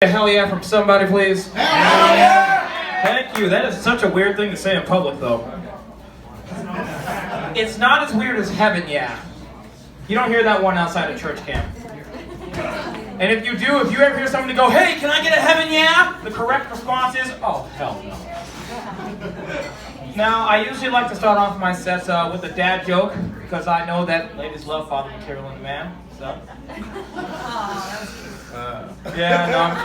Hell yeah from somebody, please. Hell yeah! Thank you. That is such a weird thing to say in public, though. It's not as weird as heaven yeah. You don't hear that one outside of church camp. And if you do, if you ever hear somebody go, "Hey, can I get a heaven yeah?" the correct response is, "Oh, hell no." Now, I usually like to start off my sets with a dad joke, because I know that ladies love father material in a man, so. Yeah, no, I'm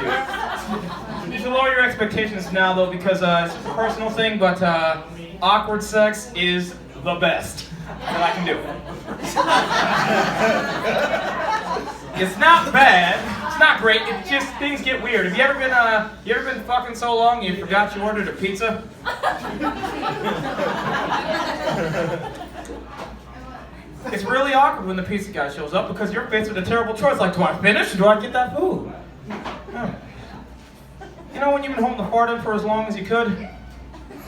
cute. You should lower your expectations now, though, because it's a personal thing, but awkward sex is the best that I can do. It's not bad. It's not great. It's just things get weird. Have you ever been fucking so long you forgot you ordered a pizza? It's really awkward when the pizza guy shows up because you're faced with a terrible choice. Like, do I finish or do I get that food? Oh. You know when you've been holding the fart in for as long as you could?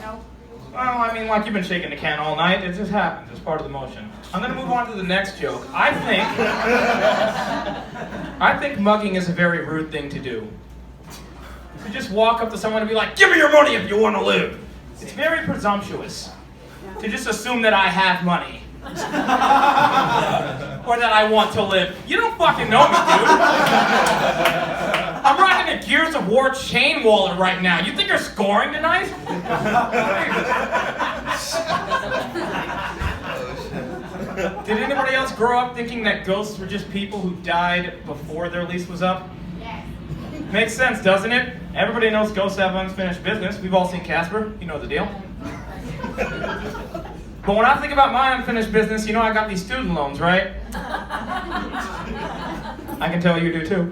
No. Well, I mean, like you've been shaking the can all night. It just happens. It's part of the motion. I'm going to move on to the next joke. I think mugging is a very rude thing to do. To just walk up to someone and be like, "Give me your money if you want to live." It's very presumptuous to just assume that I have money. Or that I want to live. You don't fucking know me, dude. I'm rocking a Gears of War chain wallet right now. You think you're scoring tonight? Did anybody else grow up thinking that ghosts were just people who died before their lease was up? Yes. Makes sense, doesn't it? Everybody knows ghosts have unfinished business. We've all seen Casper. You know the deal. But when I think about my unfinished business, you know I got these student loans, right? I can tell you do too.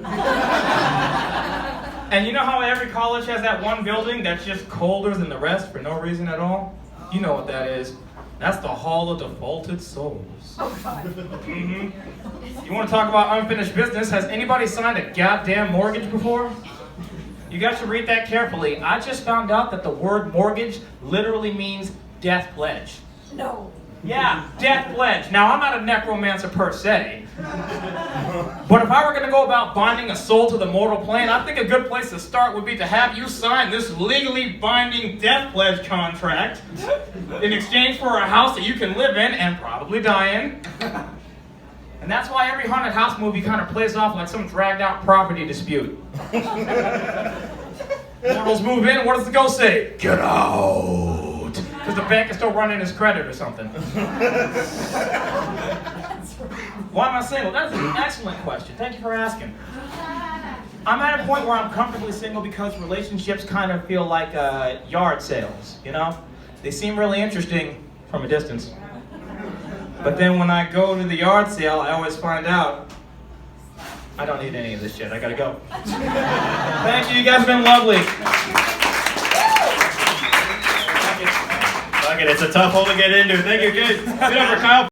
And you know how every college has that one building that's just colder than the rest for no reason at all? You know what that is. That's the Hall of Defaulted Souls. Oh, God. Mm-hmm. You want to talk about unfinished business? Has anybody signed a goddamn mortgage before? You guys should read that carefully. I just found out that the word mortgage literally means death pledge. No. Yeah, death pledge. Now, I'm not a necromancer per se, but if I were going to go about binding a soul to the mortal plane, I think a good place to start would be to have you sign this legally binding death pledge contract in exchange for a house that you can live in and probably die in. And that's why every haunted house movie kind of plays off like some dragged out property dispute. Mortals move in, what does the ghost say? "Get out!" Because the bank is still running his credit or something. Why am I single? That's an excellent question. Thank you for asking. I'm at a point where I'm comfortably single because relationships kind of feel like yard sales, you know? They seem really interesting from a distance. But then when I go to the yard sale, I always find out I don't need any of this shit. I gotta go. Thank you. You guys have been lovely. It's a tough hole to get into. Thank you, good. Good for Kyle.